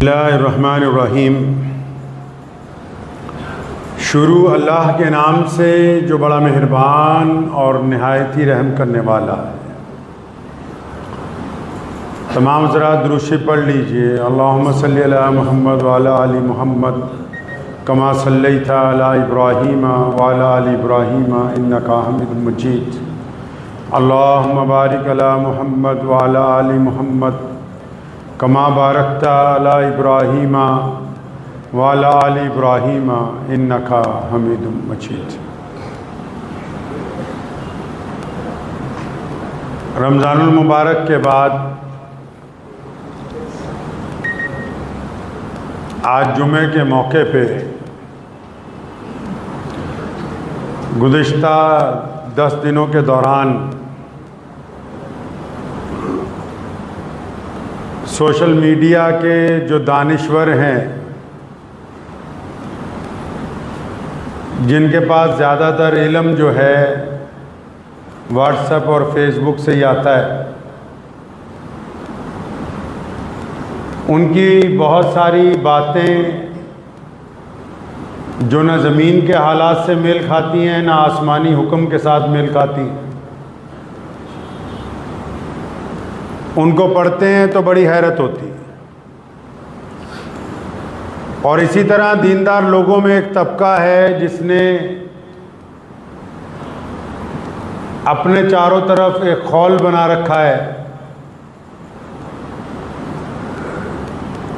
اللہ الرحمن الرحیم۔ شروع اللہ کے نام سے جو بڑا مہربان اور نہایت ہی رحم کرنے والا ہے۔ تمام حضرات درود شریف پڑھ لیجئے۔ اللہم صلی علی محمد وعلی آل محمد کما صلیت علی ابراہیم وعلی آل ابراہیم انک حمید مجید۔ اللہم بارک علی محمد وعلی آل محمد کما بارکت علی ابراہیم وعلی آل ابراہیم انک حمید مجید۔ رمضان المبارک کے بعد آج جمعے کے موقع پہ گزشتہ 10 دنوں کے دوران سوشل میڈیا کے جو دانشور ہیں، جن کے پاس زیادہ تر علم جو ہے واٹس ایپ اور فیس بک سے ہی آتا ہے، ان کی بہت ساری باتیں جو نہ زمین کے حالات سے میل کھاتی ہیں نہ آسمانی حکم کے ساتھ میل کھاتی ہیں، ان کو پڑھتے ہیں تو بڑی حیرت ہوتی ہے۔ اور اسی طرح دیندار لوگوں میں ایک طبقہ ہے جس نے اپنے چاروں طرف ایک خول بنا رکھا ہے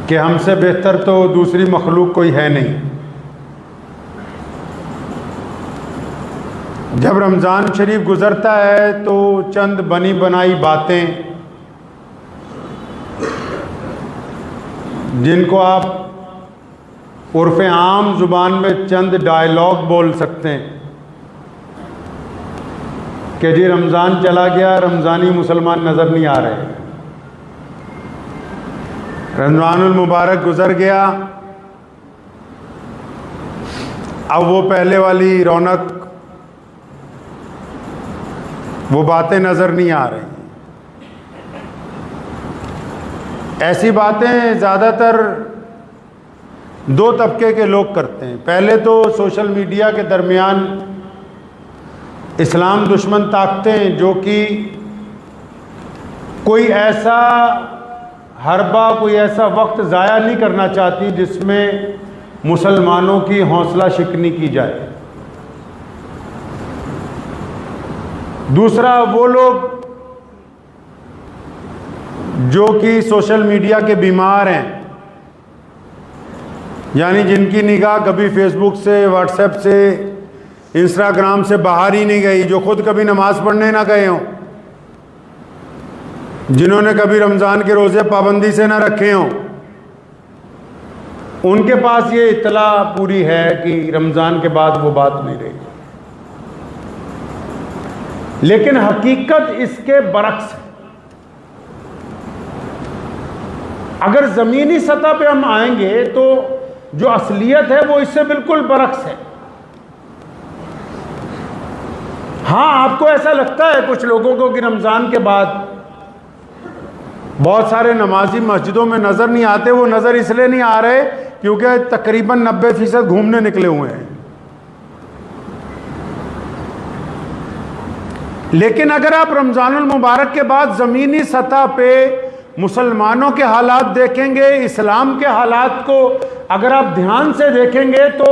کہ ہم سے بہتر تو دوسری مخلوق کوئی ہے نہیں۔ جب رمضان شریف گزرتا ہے تو چند بنی بنائی باتیں جن کو آپ عرف عام زبان میں چند ڈائیلاگ بول سکتے ہیں کہ جی رمضان چلا گیا، رمضانی مسلمان نظر نہیں آ رہے، رمضان المبارک گزر گیا، اب وہ پہلے والی رونق، وہ باتیں نظر نہیں آ رہی۔ ایسی باتیں زیادہ تر دو طبقے کے لوگ کرتے ہیں۔ پہلے تو سوشل میڈیا کے درمیان اسلام دشمن طاقتیں جو کہ کوئی ایسا حربہ، کوئی ایسا وقت ضائع نہیں کرنا چاہتی جس میں مسلمانوں کی حوصلہ شکنی کی جائے۔ دوسرا وہ لوگ جو کہ سوشل میڈیا کے بیمار ہیں، یعنی جن کی نگاہ کبھی فیس بک سے، واٹس ایپ سے، انسٹاگرام سے باہر ہی نہیں گئی، جو خود کبھی نماز پڑھنے نہ گئے ہوں، جنہوں نے کبھی رمضان کے روزے پابندی سے نہ رکھے ہوں، ان کے پاس یہ اطلاع پوری ہے کہ رمضان کے بعد وہ بات نہیں رہی۔ لیکن حقیقت اس کے برعکس ہے۔ اگر زمینی سطح پہ ہم آئیں گے تو جو اصلیت ہے وہ اس سے بالکل برعکس ہے۔ ہاں، آپ کو ایسا لگتا ہے کچھ لوگوں کو کہ رمضان کے بعد بہت سارے نمازی مسجدوں میں نظر نہیں آتے۔ وہ نظر اس لیے نہیں آ رہے کیونکہ تقریباً 90% گھومنے نکلے ہوئے ہیں۔ لیکن اگر آپ رمضان المبارک کے بعد زمینی سطح پہ مسلمانوں کے حالات دیکھیں گے، اسلام کے حالات کو اگر آپ دھیان سے دیکھیں گے تو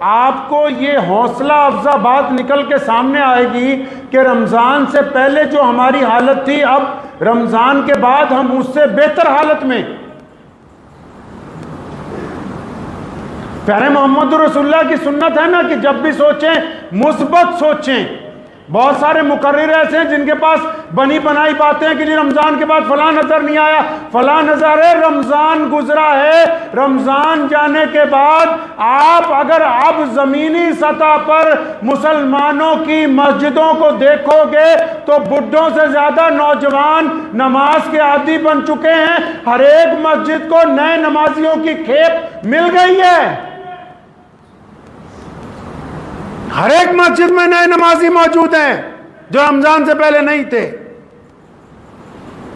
آپ کو یہ حوصلہ افزا بات نکل کے سامنے آئے گی کہ رمضان سے پہلے جو ہماری حالت تھی، اب رمضان کے بعد ہم اس سے بہتر حالت میں۔ پیارے محمد رسول اللہ کی سنت ہے نا کہ جب بھی سوچیں مثبت سوچیں۔ بہت سارے مقرر ایسے ہیں جن کے پاس بنی بنائی باتیں ہیں کہ جی رمضان کے بعد فلاں نظر نہیں آیا، فلاں نظر ہے، رمضان گزرا ہے۔ رمضان جانے کے بعد آپ اگر اب زمینی سطح پر مسلمانوں کی مسجدوں کو دیکھو گے تو بڈھوں سے زیادہ نوجوان نماز کے عادی بن چکے ہیں۔ ہر ایک مسجد کو نئے نمازیوں کی کھیپ مل گئی ہے۔ ہر ایک مسجد میں نئے نمازی موجود ہیں جو رمضان سے پہلے نہیں تھے،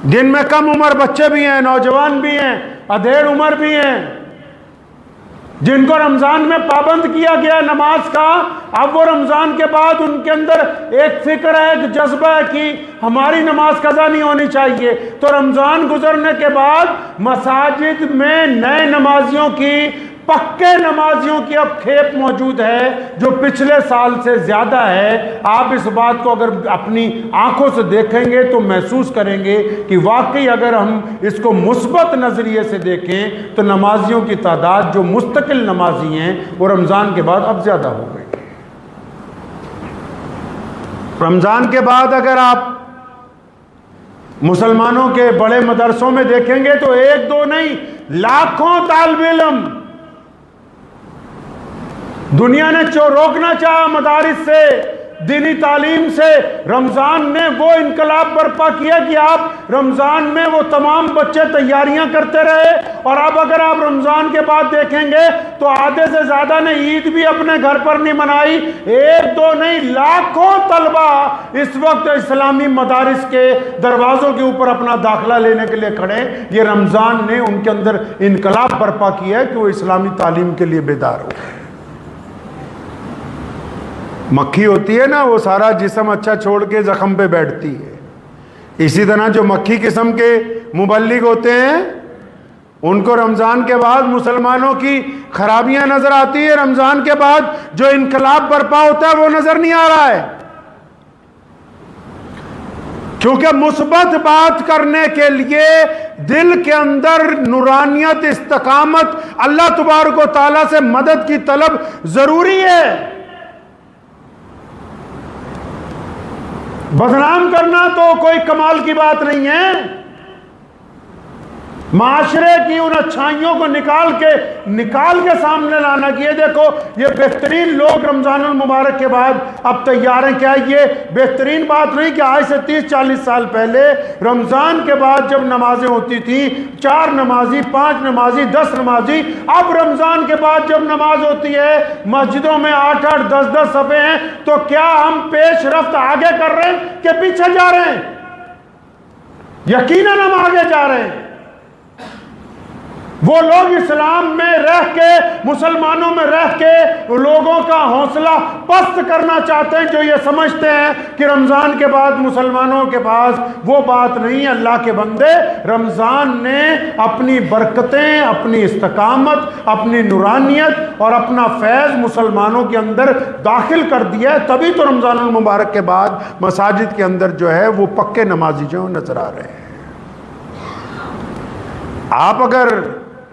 جن میں کم عمر بچے بھی ہیں، نوجوان بھی ہیں، ادھیڑ عمر بھی ہیں جن کو رمضان میں پابند کیا گیا نماز کا، اب وہ رمضان کے بعد ان کے اندر ایک فکر ہے، ایک جذبہ ہے کہ ہماری نماز قضا نہیں ہونی چاہیے، تو رمضان گزرنے کے بعد مساجد میں نئے نمازیوں کی، پکے نمازیوں کی اب کھیپ موجود ہے جو پچھلے سال سے زیادہ ہے۔ آپ اس بات کو اگر اپنی آنکھوں سے دیکھیں گے تو محسوس کریں گے کہ واقعی اگر ہم اس کو مثبت نظریے سے دیکھیں تو نمازیوں کی تعداد جو مستقل نمازی ہیں وہ رمضان کے بعد اب زیادہ ہو گئی۔ رمضان کے بعد اگر آپ مسلمانوں کے بڑے مدرسوں میں دیکھیں گے تو ایک دو نہیں، لاکھوں طالب علم دنیا نے روکنا چاہا مدارس سے، دینی تعلیم سے، رمضان نے وہ انقلاب برپا کیا کہ آپ رمضان میں وہ تمام بچے تیاریاں کرتے رہے، اور اب اگر آپ رمضان کے بعد دیکھیں گے تو آدھے سے زیادہ نے عید بھی اپنے گھر پر نہیں منائی، ایک دو نہیں لاکھوں طلبہ اس وقت اسلامی مدارس کے دروازوں کے اوپر اپنا داخلہ لینے کے لیے کھڑے۔ یہ رمضان نے ان کے اندر انقلاب برپا کیا ہے کہ وہ اسلامی تعلیم کے لیے بیدار ہو۔ مکھی ہوتی ہے نا، وہ سارا جسم اچھا چھوڑ کے زخم پہ بیٹھتی ہے، اسی طرح جو مکھی قسم کے مبلغ ہوتے ہیں ان کو رمضان کے بعد مسلمانوں کی خرابیاں نظر آتی ہے، رمضان کے بعد جو انقلاب برپا ہوتا ہے وہ نظر نہیں آ رہا ہے، کیونکہ مثبت بات کرنے کے لیے دل کے اندر نورانیت، استقامت، اللہ تبارک و تعالیٰ سے مدد کی طلب ضروری ہے۔ بدنام کرنا تو کوئی کمال کی بات نہیں ہے، معاشرے کی ان اچھائیوں کو نکال کے سامنے لانا کہ یہ دیکھو یہ بہترین لوگ رمضان المبارک کے بعد اب تیار ہیں۔ کیا یہ بہترین بات نہیں کہ آج سے 30-40 سال پہلے رمضان کے بعد جب نمازیں ہوتی تھیں 4 نمازی، 5 نمازی، 10 نمازی، اب رمضان کے بعد جب نماز ہوتی ہے مسجدوں میں 8-8 10-10 صفیں ہیں، تو کیا ہم پیش رفت آگے کر رہے ہیں کہ پیچھے جا رہے ہیں؟ یقیناً ہم آگے جا رہے ہیں۔ وہ لوگ اسلام میں رہ کے، مسلمانوں میں رہ کے لوگوں کا حوصلہ پست کرنا چاہتے ہیں جو یہ سمجھتے ہیں کہ رمضان کے بعد مسلمانوں کے پاس وہ بات نہیں ہے۔ اللہ کے بندے، رمضان نے اپنی برکتیں، اپنی استقامت، اپنی نورانیت اور اپنا فیض مسلمانوں کے اندر داخل کر دیا ہے، تبھی تو رمضان المبارک کے بعد مساجد کے اندر جو ہے وہ پکے نمازی جو نظر آ رہے ہیں۔ آپ اگر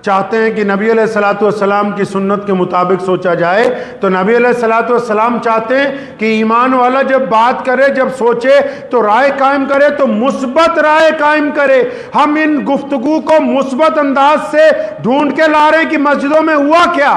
چاہتے ہیں کہ نبی علیہ السلام کی سنت کے مطابق سوچا جائے تو نبی علیہ السلام چاہتے ہیں کہ ایمان والا جب بات کرے، جب سوچے تو رائے قائم کرے تو مثبت رائے قائم کرے۔ ہم ان گفتگو کو مثبت انداز سے ڈھونڈ کے لا رہے ہیں کہ مسجدوں میں ہوا کیا۔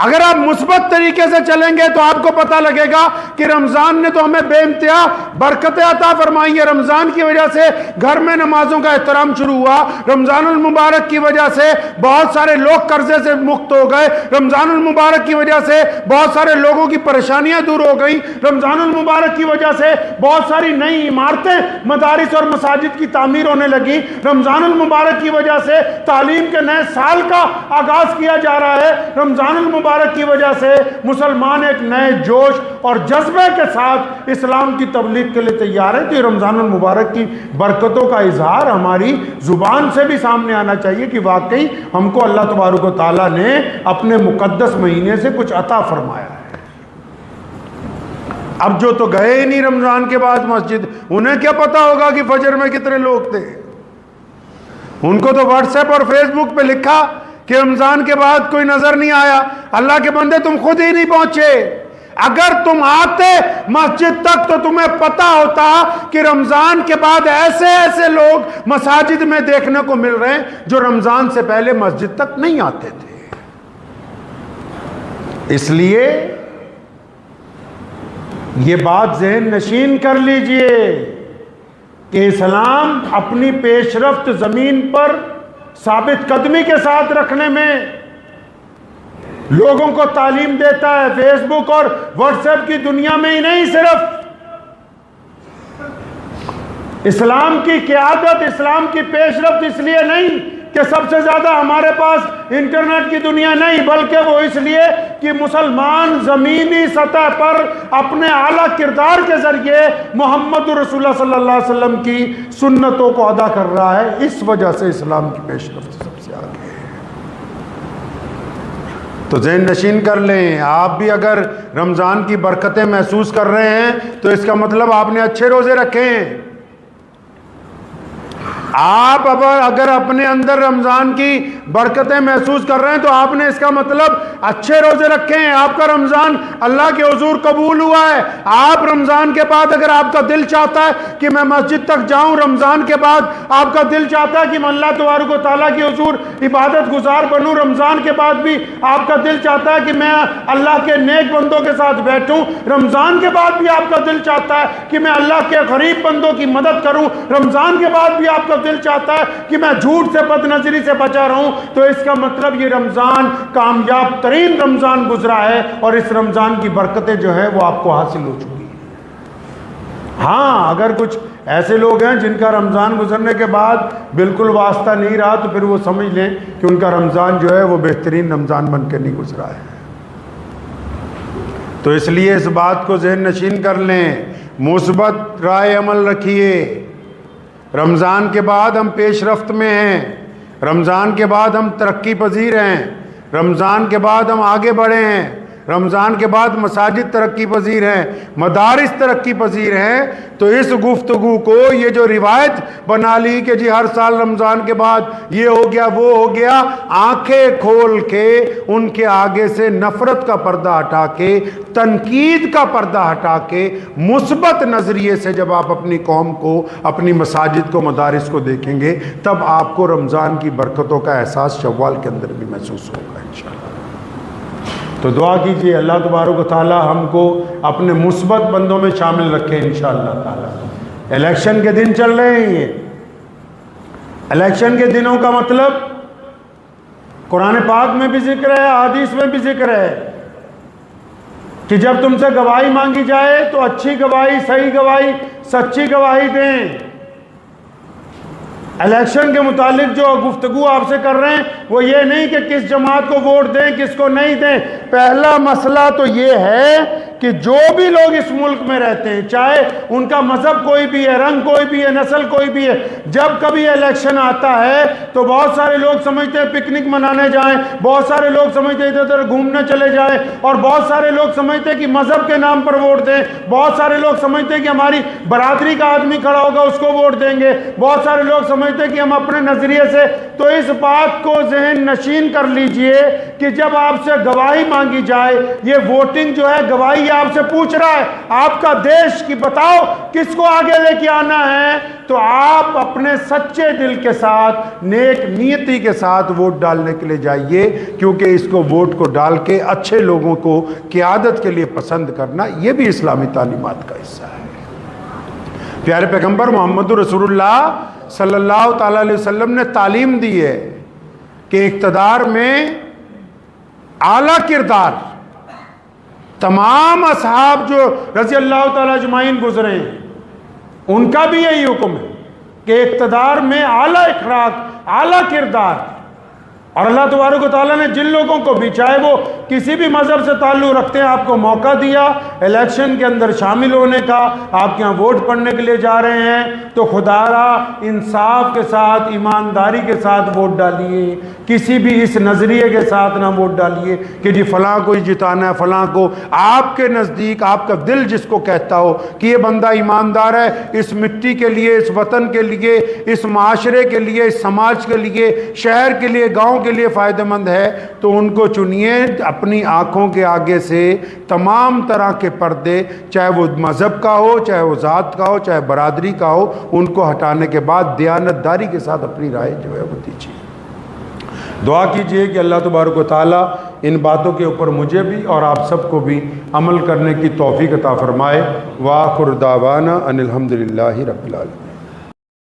اگر آپ مثبت طریقے سے چلیں گے تو آپ کو پتہ لگے گا کہ رمضان نے تو ہمیں بے انتہا برکتیں عطا فرمائی ہیں۔ رمضان کی وجہ سے گھر میں نمازوں کا احترام شروع ہوا، رمضان المبارک کی وجہ سے بہت سارے لوگ قرضے سے مکت ہو گئے، رمضان المبارک کی وجہ سے بہت سارے لوگوں کی پریشانیاں دور ہو گئیں، رمضان المبارک کی وجہ سے بہت ساری نئی عمارتیں، مدارس اور مساجد کی تعمیر ہونے لگی، رمضان المبارک کی وجہ سے تعلیم کے نئے سال کا آغاز کیا جا رہا ہے، رمضان المبارک کی وجہ سے مسلمان ایک نئے جوش اور جذبے کے ساتھ اسلام کی تبلیغ کے لیے تیار ہے۔ تو رمضان المبارک کی برکتوں کا اظہار ہماری زبان سے بھی سامنے آنا چاہیے کہ واقعی ہم کو اللہ تبارک و تعالیٰ نے اپنے مقدس مہینے سے کچھ عطا فرمایا ہے۔ اب جو تو گئے ہی نہیں رمضان کے بعد مسجد، انہیں کیا پتا ہوگا کہ فجر میں کتنے لوگ تھے؟ ان کو تو واٹس ایپ اور فیس بک پہ لکھا کہ رمضان کے بعد کوئی نظر نہیں آیا۔ اللہ کے بندے تم خود ہی نہیں پہنچے، اگر تم آتے مسجد تک تو تمہیں پتا ہوتا کہ رمضان کے بعد ایسے ایسے لوگ مساجد میں دیکھنے کو مل رہے ہیں جو رمضان سے پہلے مسجد تک نہیں آتے تھے۔ اس لیے یہ بات ذہن نشین کر لیجئے کہ اسلام اپنی پیش رفت زمین پر ثابت قدمی کے ساتھ رکھنے میں لوگوں کو تعلیم دیتا ہے، فیس بک اور واٹس ایپ کی دنیا میں ہی نہیں، صرف اسلام کی قیادت، اسلام کی پیش رفت اس لیے نہیں کہ سب سے زیادہ ہمارے پاس انٹرنیٹ کی دنیا نہیں، بلکہ وہ اس لیے کہ مسلمان زمینی سطح پر اپنے اعلیٰ کردار کے ذریعے محمد رسول اللہ صلی اللہ علیہ وسلم کی سنتوں کو ادا کر رہا ہے، اس وجہ سے اسلام کی پیش رفت سب سے آگے ہے۔ تو ذہن نشین کر لیں، آپ بھی اگر رمضان کی برکتیں محسوس کر رہے ہیں تو اس کا مطلب آپ نے اچھے روزے رکھے ہیں۔ آپ اگر اپنے اندر رمضان کی برکتیں محسوس کر رہے ہیں تو آپ نے اس کا مطلب اچھے روزے رکھے ہیں، آپ کا رمضان اللہ کے حضور قبول ہوا ہے۔ آپ رمضان کے بعد اگر آپ کا دل چاہتا ہے کہ میں مسجد تک جاؤں، رمضان کے بعد آپ کا دل چاہتا ہے کہ میں اللہ تبارک و تعالیٰ کی حضور عبادت گزار بنوں، رمضان کے بعد بھی آپ کا دل چاہتا ہے کہ میں اللہ کے نیک بندوں کے ساتھ بیٹھوں، رمضان کے بعد بھی آپ کا دل چاہتا ہے کہ میں اللہ کے غریب بندوں کی مدد کروں، رمضان کے بعد بھی آپ کا دل چاہتا ہے کہ میں جھوٹ سے، بد نظری سے بچا رہوں، تو اس کا مطلب یہ رمضان کامیاب ترین رمضان گزرا ہے اور اس رمضان کی برکتیں جو ہے وہ آپ کو حاصل ہو چکی ہیں۔ ہاں اگر کچھ ایسے لوگ ہیں جن کا رمضان گزرنے کے بعد بالکل واسطہ نہیں رہا تو پھر وہ سمجھ لیں کہ ان کا رمضان جو ہے وہ بہترین رمضان بن کے نہیں گزرا ہے۔ تو اس لیے اس بات کو ذہن نشین کر لیں، مثبت رائے عمل رکھیے۔ رمضان کے بعد ہم پیش رفت میں ہیں، رمضان کے بعد ہم ترقی پذیر ہیں، رمضان کے بعد ہم آگے بڑھے ہیں، رمضان کے بعد مساجد ترقی پذیر ہیں، مدارس ترقی پذیر ہیں۔ تو اس گفتگو کو یہ جو روایت بنا لی کہ جی ہر سال رمضان کے بعد یہ ہو گیا وہ ہو گیا، آنکھیں کھول کے ان کے آگے سے نفرت کا پردہ ہٹا کے، تنقید کا پردہ ہٹا کے، مثبت نظریے سے جب آپ اپنی قوم کو، اپنی مساجد کو، مدارس کو دیکھیں گے تب آپ کو رمضان کی برکتوں کا احساس شوال کے اندر بھی محسوس ہوگا انشاءاللہ۔ تو دعا کیجئے اللہ تبارک و تعالی ہم کو اپنے مثبت بندوں میں شامل رکھے انشاءاللہ تعالی۔ الیکشن کے دن چل رہے ہیں، یہ الیکشن کے دنوں کا مطلب قرآن پاک میں بھی ذکر ہے، حدیث میں بھی ذکر ہے کہ جب تم سے گواہی مانگی جائے تو اچھی گواہی، صحیح گواہی، سچی گواہی دیں۔ الیکشن کے متعلق جو گفتگو آپ سے کر رہے ہیں وہ یہ نہیں کہ کس جماعت کو ووٹ دیں، کس کو نہیں دیں۔ پہلا مسئلہ تو یہ ہے کہ جو بھی لوگ اس ملک میں رہتے ہیں، چاہے ان کا مذہب کوئی بھی ہے، رنگ کوئی بھی ہے، نسل کوئی بھی ہے، جب کبھی الیکشن آتا ہے تو بہت سارے لوگ سمجھتے ہیں پکنک منانے جائیں، بہت سارے لوگ سمجھتے ہیں ادھر ادھر گھومنے چلے جائیں، اور بہت سارے لوگ سمجھتے ہیں کہ مذہب کے نام پر ووٹ دیں، بہت سارے لوگ سمجھتے ہیں کہ ہماری برادری کا آدمی کھڑا ہوگا اس کو ووٹ دیں گے، بہت سارے لوگ سمجھتے ہیں کہ ہم اپنے نظریے سے۔ تو اس بات کو ذہن نشین کر لیجئے کہ جب آپ سے گواہی مانگی جائے، یہ ووٹنگ جو ہے گواہی آپ سے پوچھ رہا ہے آپ کا دیش کی، بتاؤ کس کو آگے لے کے آنا ہے، تو آپ اپنے سچے دل کے ساتھ، نیک نیتی کے ساتھ ووٹ ڈالنے کے لیے جائیے، کیونکہ اس کو ووٹ کو ڈال کے اچھے لوگوں کو قیادت کے لیے پسند کرنا یہ بھی اسلامی تعلیمات کا حصہ ہے۔ پیارے پیغمبر محمد رسول اللہ صلی اللہ تعالی علیہ وسلم نے تعلیم دی ہے کہ اقتدار میں اعلیٰ کردار، تمام اصحاب جو رضی اللہ تعالی اجمعین گزرے ہیں ان کا بھی یہی حکم ہے کہ اقتدار میں اعلیٰ اخلاق، اعلیٰ کردار، اور اللہ تبارک و تعالیٰ نے جن لوگوں کو بھی، چاہے وہ کسی بھی مذہب سے تعلق رکھتے ہیں، آپ کو موقع دیا الیکشن کے اندر شامل ہونے کا، آپ کے یہاں ووٹ پڑنے کے لیے جا رہے ہیں، تو خدا را انصاف کے ساتھ، ایمانداری کے ساتھ ووٹ ڈالیے، کسی بھی اس نظریے کے ساتھ نہ ووٹ ڈالیے کہ جی فلاں کو ہی جتانا ہے، فلاں کو۔ آپ کے نزدیک آپ کا دل جس کو کہتا ہو کہ یہ بندہ ایماندار ہے، اس مٹی کے لیے، اس وطن کے لیے، اس معاشرے کے لیے، اس سماج کے لیے، شہر کے لیے، گاؤں کے لیے فائدہ مند ہے، تو ان کو چنیے۔ اپنی آنکھوں کے آگے سے تمام طرح کے پردے، چاہے وہ مذہب کا ہو، چاہے وہ ذات کا ہو، چاہے برادری کا ہو، ان کو ہٹانے کے بعد دیانتداری کے ساتھ اپنی رائے جو ہے وہ دیجیے۔ دعا کیجئے کہ اللہ تبارک و تعالیٰ ان باتوں کے اوپر مجھے بھی اور آپ سب کو بھی عمل کرنے کی توفیق عطا فرمائے۔ وآخر دعوانا ان الحمدللہ رب العالمین۔